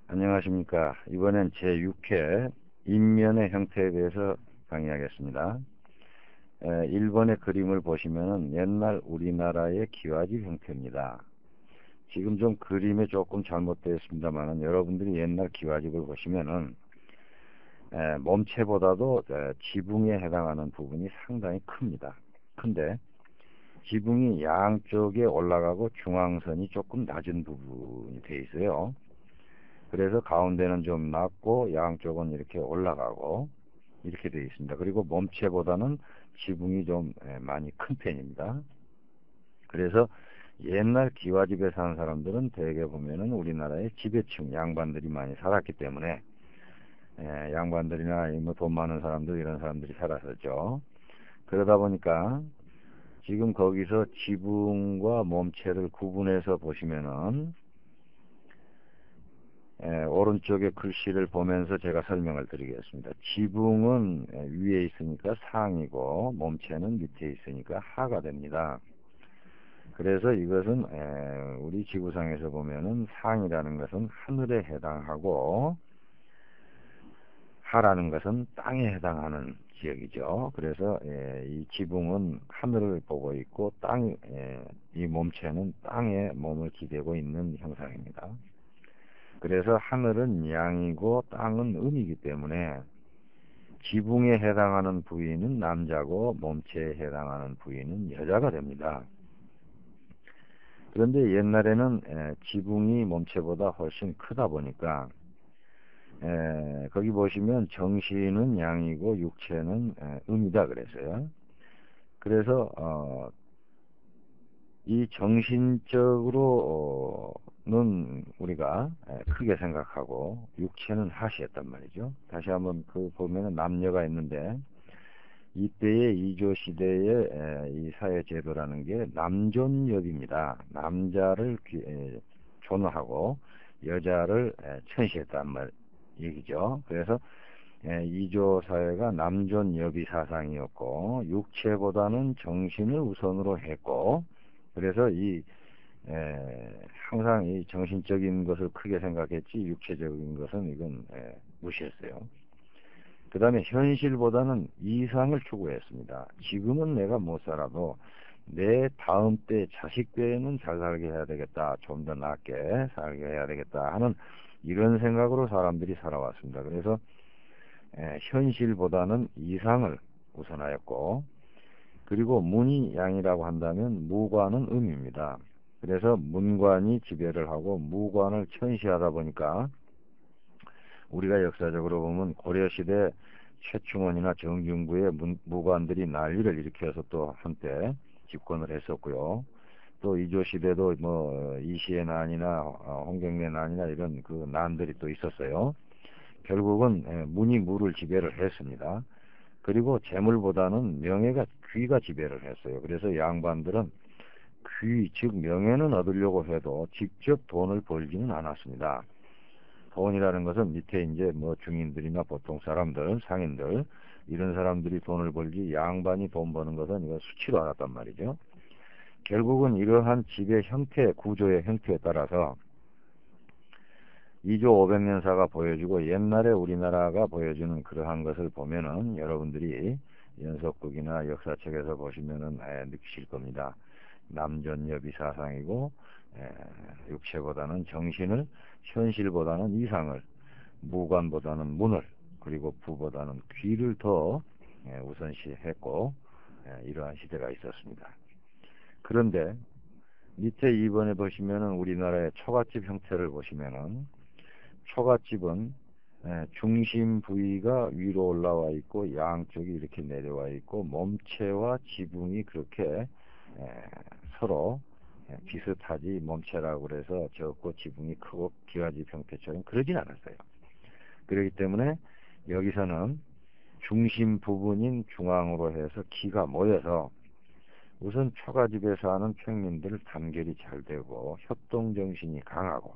안녕하십니까. 이번엔 제6회 인면의 형태에 대해서 강의하겠습니다. 1번의 그림을 보시면 옛날 우리나라의 기와집 형태입니다. 지금 좀 그림에 조금 잘못되어 있습니다만 여러분들이 옛날 기와집을 보시면은 몸체보다도 지붕에 해당하는 부분이 상당히 큽니다. 근데 지붕이 양쪽에 올라가고 중앙선이 조금 낮은 부분이 되어 있어요. 그래서 가운데는 좀 낮고 양쪽은 이렇게 올라가고 이렇게 되어 있습니다. 그리고 몸체보다는 지붕이 좀 많이 큰 편입니다. 그래서 옛날 기와집에 사는 사람들은 대개 보면은 우리나라의 지배층 양반들이 많이 살았기 때문에 양반들이나 뭐 돈 많은 사람들 이런 사람들이 살았었죠. 그러다 보니까 지금 거기서 지붕과 몸체를 구분해서 보시면은 오른쪽에 글씨를 보면서 제가 설명을 드리겠습니다. 지붕은 위에 있으니까 상이고 몸체는 밑에 있으니까 하가 됩니다. 그래서 이것은 우리 지구상에서 보면은 상이라는 것은 하늘에 해당하고 하라는 것은 땅에 해당하는 지역이죠. 그래서 이 지붕은 하늘을 보고 있고 이 몸체는 땅에 몸을 기대고 있는 형상입니다. 그래서 하늘은 양이고 땅은 음이기 때문에 지붕에 해당하는 부위는 남자고 몸체에 해당하는 부위는 여자가 됩니다. 그런데 옛날에는 지붕이 몸체보다 훨씬 크다 보니까 거기 보시면 정신은 양이고 육체는 음이다 그랬어요. 그래서 이 정신적으로는 우리가 크게 생각하고 육체는 하시했단 말이죠. 다시 한번 그 보면은 남녀가 있는데 이때의 이조 시대의 이 사회 제도라는 게 남존여비입니다. 남자를 존엄하고 여자를 천시했단 말 얘기죠. 그래서 이조 사회가 남존여비 사상이었고 육체보다는 정신을 우선으로 했고 그래서 항상 이 정신적인 것을 크게 생각했지 육체적인 것은 이건 무시했어요. 그 다음에 현실보다는 이상을 추구했습니다. 지금은 내가 못 살아도 내 다음 때 자식 때는 잘 살게 해야 되겠다. 좀 더 낫게 살게 해야 되겠다 하는 이런 생각으로 사람들이 살아왔습니다. 그래서 현실보다는 이상을 우선하였고 그리고 문이 양이라고 한다면 무관은 음입니다. 그래서 문관이 지배를 하고 무관을 천시하다 보니까 우리가 역사적으로 보면 고려시대 최충원이나 정중부의 무관들이 난리를 일으켜서 또 한때 집권을 했었고요. 또 이조시대도 뭐 이시의 난이나 홍경래 난이나 이런 그 난들이 또 있었어요. 결국은 문이 무를 지배를 했습니다. 그리고 재물보다는 명예가 귀가 지배를 했어요. 그래서 양반들은 귀, 즉 명예는 얻으려고 해도 직접 돈을 벌지는 않았습니다. 돈이라는 것은 밑에 이제 뭐 중인들이나 보통 사람들, 상인들 이런 사람들이 돈을 벌지 양반이 돈 버는 것은 이거 수치로 알았단 말이죠. 결국은 이러한 지배 형태, 구조의 형태에 따라서 2조 500년사가 보여주고 옛날에 우리나라가 보여주는 그러한 것을 보면은 여러분들이 연속극이나 역사책에서 보시면은 느끼실 겁니다. 남존여비 사상이고 육체보다는 정신을 현실보다는 이상을 무관보다는 문을 그리고 부보다는 귀를 더 우선시했고 이러한 시대가 있었습니다. 그런데 밑에 2번에 보시면은 우리나라의 초가집 형태를 보시면은 초가집은 중심 부위가 위로 올라와 있고 양쪽이 이렇게 내려와 있고 몸체와 지붕이 그렇게 서로 비슷하지 몸체라고 그래서 적고 지붕이 크고 기와집 형태처럼 그러진 않았어요. 그렇기 때문에 여기서는 중심 부분인 중앙으로 해서 기가 모여서 우선 초가집에 사는 평민들 단결이 잘 되고 협동정신이 강하고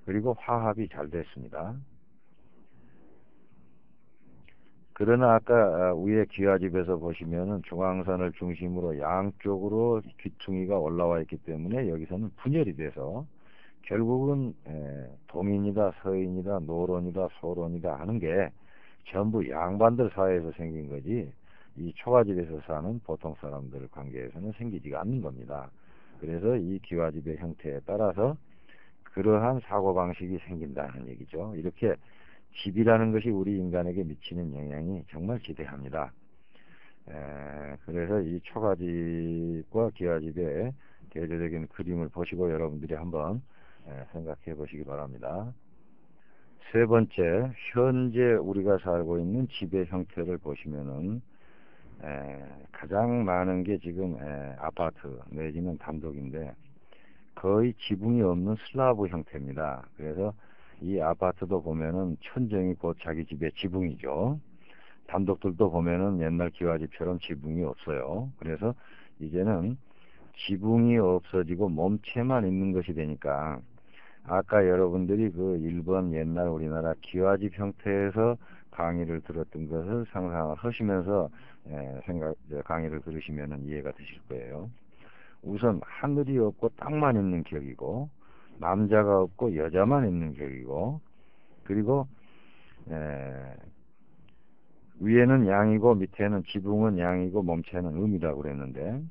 그리고 화합이 잘 됐습니다. 그러나 아까 위에 기와집에서 보시면은 중앙선을 중심으로 양쪽으로 귀퉁이가 올라와 있기 때문에 여기서는 분열이 돼서 결국은 동인이다, 서인이다, 노론이다, 소론이다 하는 게 전부 양반들 사회에서 생긴 거지, 이 초가집에서 사는 보통 사람들 관계에서는 생기지가 않는 겁니다. 그래서 이 기와집의 형태에 따라서 그러한 사고방식이 생긴다는 얘기죠. 이렇게 집이라는 것이 우리 인간에게 미치는 영향이 정말 지대합니다. 그래서 이 초가집과 기와집의 대조적인 그림을 보시고 여러분들이 한번 생각해 보시기 바랍니다. 세 번째, 현재 우리가 살고 있는 집의 형태를 보시면은 가장 많은 게 지금 아파트 내지는 단독인데 거의 지붕이 없는 슬라브 형태입니다. 그래서 이 아파트도 보면은 천정이 곧 자기 집의 지붕이죠. 단독들도 보면은 옛날 기와집처럼 지붕이 없어요. 그래서 이제는 지붕이 없어지고 몸체만 있는 것이 되니까, 아까 여러분들이 그 일본 옛날 우리나라 기와집 형태에서 강의를 들었던 것을 상상을 하시면서 강의를 들으시면 이해가 되실 거예요. 우선 하늘이 없고 땅만 있는 격이고, 남자가 없고 여자만 있는 격이고, 그리고 위에는 양이고 밑에는 지붕은 양이고 몸체는 음이라고 그랬는데,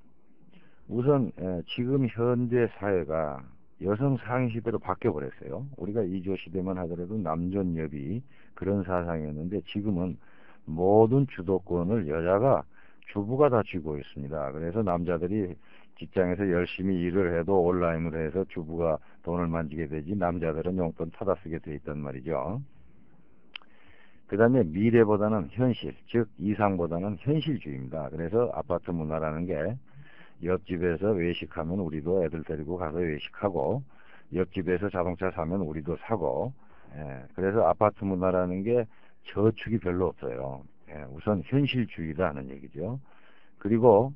우선 지금 현대 사회가 여성 상위 시대로 바뀌어 버렸어요. 우리가 이조 시대만 하더라도 남존여비 그런 사상이었는데 지금은 모든 주도권을 여자가, 주부가 다 쥐고 있습니다. 그래서 남자들이 직장에서 열심히 일을 해도 온라인으로 해서 주부가 돈을 만지게 되지, 남자들은 용돈 타다 쓰게 돼 있단 말이죠. 그 다음에 미래보다는 현실, 즉 이상보다는 현실주의입니다. 그래서 아파트 문화라는 게 옆집에서 외식하면 우리도 애들 데리고 가서 외식하고, 옆집에서 자동차 사면 우리도 사고, 그래서 아파트 문화라는 게 저축이 별로 없어요. 우선 현실주의라는 얘기죠. 그리고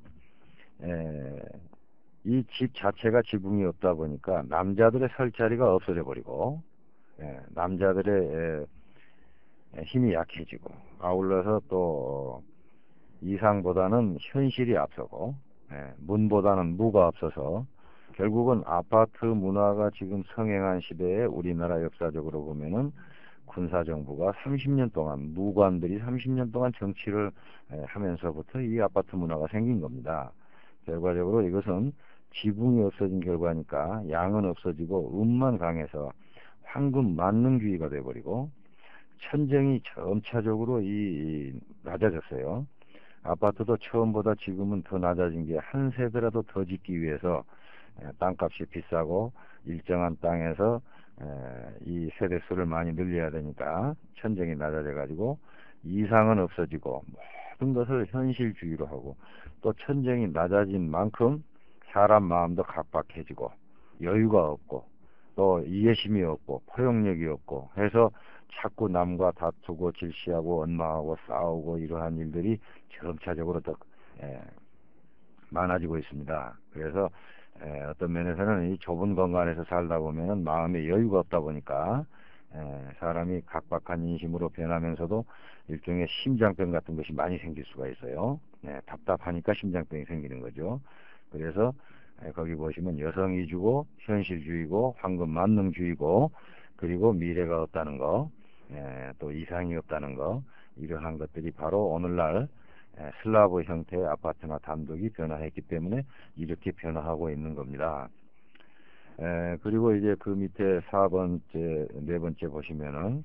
이 집 자체가 지붕이 없다 보니까 남자들의 설 자리가 없어져 버리고, 남자들의 힘이 약해지고, 아울러서 또 이상보다는 현실이 앞서고, 문보다는 무가 앞서서 결국은 아파트 문화가 지금 성행한 시대에 우리나라 역사적으로 보면은 군사정부가 30년 동안, 무관들이 30년 동안 정치를 하면서부터 이 아파트 문화가 생긴 겁니다. 결과적으로 이것은 지붕이 없어진 결과니까 양은 없어지고 음만 강해서 황금 만능주의가 돼버리고, 천정이 점차적으로 낮아졌어요. 아파트도 처음보다 지금은 더 낮아진 게, 한 세대라도 더 짓기 위해서 땅값이 비싸고 일정한 땅에서 이 세대수를 많이 늘려야 되니까 천정이 낮아져 가지고 이상은 없어지고 모든 것을 현실주의로 하고, 또 천정이 낮아진 만큼 사람 마음도 각박해지고 여유가 없고 또 이해심이 없고 포용력이 없고 해서 자꾸 남과 다투고 질시하고 원망하고 싸우고 이러한 일들이 점차적으로 더 많아지고 있습니다. 그래서 어떤 면에서는 이 좁은 공간에서 살다 보면 마음에 여유가 없다 보니까 사람이 각박한 인심으로 변하면서도 일종의 심장병 같은 것이 많이 생길 수가 있어요. 답답하니까 심장병이 생기는 거죠. 그래서 거기 보시면 여성 위주고 현실주의고 황금 만능주의고, 그리고 미래가 없다는 거, 또 이상이 없다는 거, 이러한 것들이 바로 오늘날 슬라브 형태의 아파트나 단독이 변화했기 때문에 이렇게 변화하고 있는 겁니다. 그리고 이제 그 밑에 네 번째 보시면은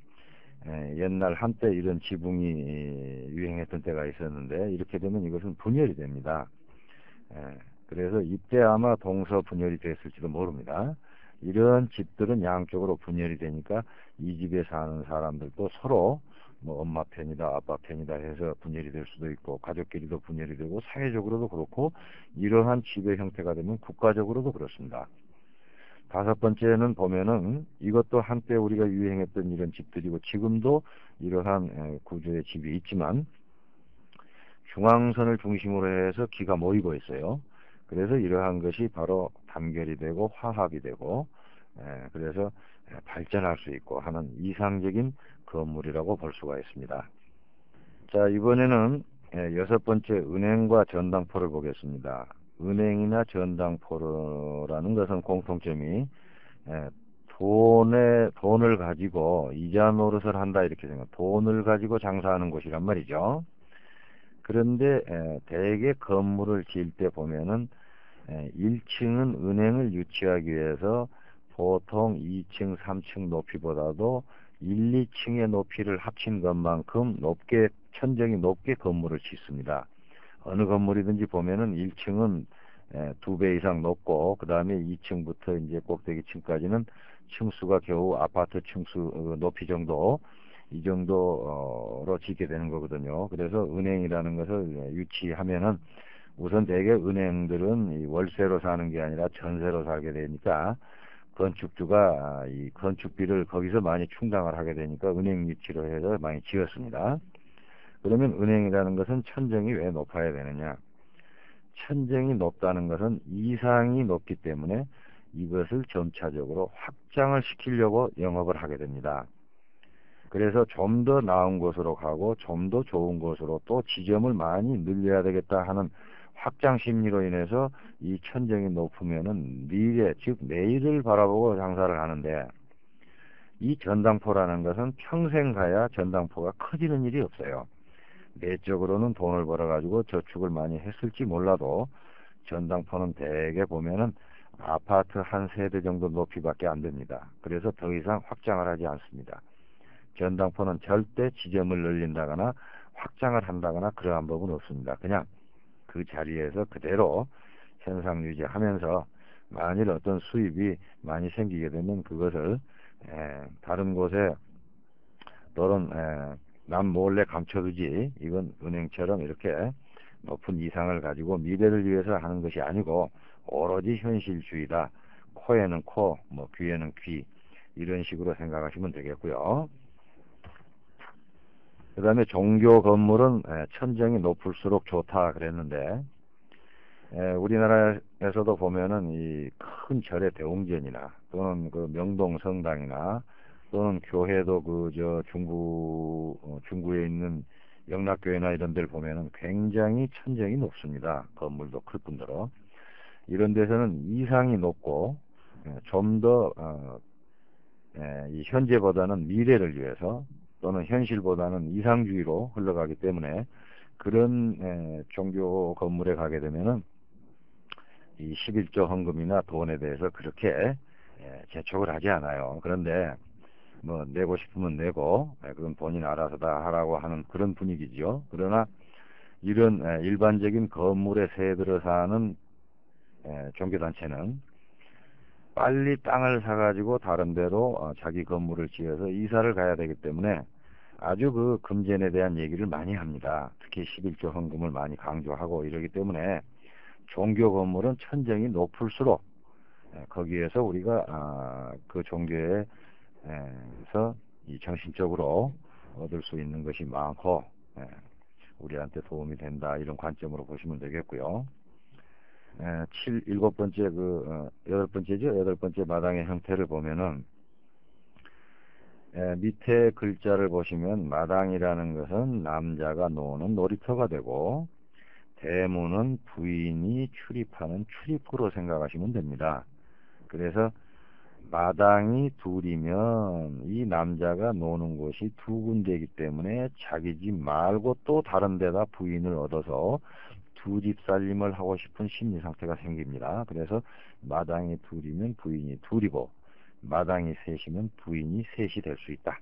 옛날 한때 이런 지붕이 유행했던 때가 있었는데, 이렇게 되면 이것은 분열이 됩니다. 그래서 이때 아마 동서 분열이 됐을지도 모릅니다. 이런 집들은 양쪽으로 분열이 되니까 이 집에 사는 사람들도 서로 뭐 엄마 편이다 아빠 편이다 해서 분열이 될 수도 있고, 가족끼리도 분열이 되고, 사회적으로도 그렇고, 이러한 지배 형태가 되면 국가적으로도 그렇습니다. 다섯 번째는 보면은 이것도 한때 우리가 유행했던 이런 집들이고, 지금도 이러한 구조의 집이 있지만 중앙선을 중심으로 해서 기가 모이고 있어요. 그래서 이러한 것이 바로 단결이 되고 화합이 되고, 그래서 발전할 수 있고 하는 이상적인 건물이라고 볼 수가 있습니다. 자, 이번에는 여섯 번째, 은행과 전당포를 보겠습니다. 은행이나 전당포라는 것은 공통점이 돈을 가지고 이자 노릇을 한다 이렇게 생각. 돈을 가지고 장사하는 곳이란 말이죠. 그런데 대개 건물을 지을 때 보면은 1층은 은행을 유치하기 위해서 보통 2층, 3층 높이보다도 1, 2층의 높이를 합친 것만큼 높게, 천정이 높게 건물을 짓습니다. 어느 건물이든지 보면은 1층은 2배 이상 높고, 그 다음에 2층부터 이제 꼭대기층까지는 층수가 겨우 아파트 층수 높이 정도, 이 정도로 짓게 되는 거거든요. 그래서 은행이라는 것을 유치하면은 우선 대개 은행들은 이 월세로 사는 게 아니라 전세로 살게 되니까 건축주가 이 건축비를 거기서 많이 충당을 하게 되니까 은행 유치로 해서 많이 지었습니다. 그러면 은행이라는 것은 천정이 왜 높아야 되느냐? 천정이 높다는 것은 이상이 높기 때문에 이것을 점차적으로 확장을 시키려고 영업을 하게 됩니다. 그래서 좀 더 나은 곳으로 가고 좀 더 좋은 곳으로 또 지점을 많이 늘려야 되겠다 하는 확장 심리로 인해서 이 천정이 높으면은 미래, 즉 내일을 바라보고 장사를 하는데, 이 전당포라는 것은 평생 가야 전당포가 커지는 일이 없어요. 내적으로는 돈을 벌어가지고 저축을 많이 했을지 몰라도 전당포는 대개 보면은 아파트 한 세대 정도 높이밖에 안 됩니다. 그래서 더 이상 확장을 하지 않습니다. 전당포는 절대 지점을 늘린다거나 확장을 한다거나 그러한 법은 없습니다. 그냥 그 자리에서 그대로 현상 유지하면서 만일 어떤 수입이 많이 생기게 되면 그것을 다른 곳에 또는 남 몰래 감춰두지, 이건 은행처럼 이렇게 높은 이상을 가지고 미래를 위해서 하는 것이 아니고 오로지 현실주의다. 코에는 코, 뭐 귀에는 귀, 이런 식으로 생각하시면 되겠고요. 그 다음에 종교 건물은 천정이 높을수록 좋다 그랬는데, 우리나라에서도 보면은 이 큰 절의 대웅전이나 또는 그 명동 성당이나 또는 교회도 중구에 있는 영락교회나 이런 데를 보면은 굉장히 천정이 높습니다. 건물도 클 뿐더러. 이런 데서는 이상이 높고 좀 더 이 현재보다는 미래를 위해서 또는 현실보다는 이상주의로 흘러가기 때문에 그런 종교 건물에 가게 되면은 이 11조 헌금이나 돈에 대해서 그렇게 재촉을 하지 않아요. 그런데 뭐 내고 싶으면 내고 그건 본인 알아서 다 하라고 하는 그런 분위기죠. 그러나 이런 일반적인 건물에 새 들어 사는 종교단체는 빨리 땅을 사가지고 다른 데로 자기 건물을 지어서 이사를 가야 되기 때문에 아주 그 금전에 대한 얘기를 많이 합니다. 특히 11조 헌금을 많이 강조하고 이러기 때문에 종교 건물은 천정이 높을수록 거기에서 우리가 그 종교에서 이 정신적으로 얻을 수 있는 것이 많고 우리한테 도움이 된다, 이런 관점으로 보시면 되겠고요. 일곱 번째 여덟 번째죠. 여덟 번째 마당의 형태를 보면은 밑에 글자를 보시면 마당이라는 것은 남자가 노는 놀이터가 되고 대문은 부인이 출입하는 출입구로 생각하시면 됩니다. 그래서 마당이 둘이면 이 남자가 노는 곳이 두 군데이기 때문에 자기 집 말고 또 다른 데다 부인을 얻어서 두 집 살림을 하고 싶은 심리 상태가 생깁니다. 그래서 마당이 둘이면 부인이 둘이고 마당이 셋이면 부인이 셋이 될 수 있다.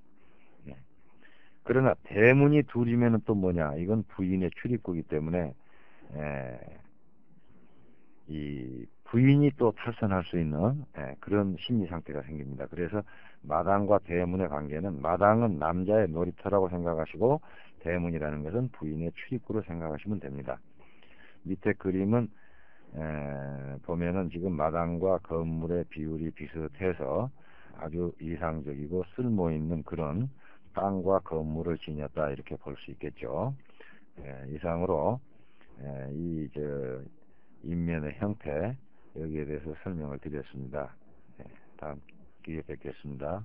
그러나 대문이 둘이면 또 뭐냐, 이건 부인의 출입구이기 때문에 이 부인이 또 탈선할 수 있는 그런 심리 상태가 생깁니다. 그래서 마당과 대문의 관계는 마당은 남자의 놀이터라고 생각하시고 대문이라는 것은 부인의 출입구로 생각하시면 됩니다. 밑에 그림은 보면은 지금 마당과 건물의 비율이 비슷해서 아주 이상적이고 쓸모있는 그런 땅과 건물을 지녔다, 이렇게 볼 수 있겠죠. 이상으로 인면의 형태, 여기에 대해서 설명을 드렸습니다. 다음 기회에 뵙겠습니다.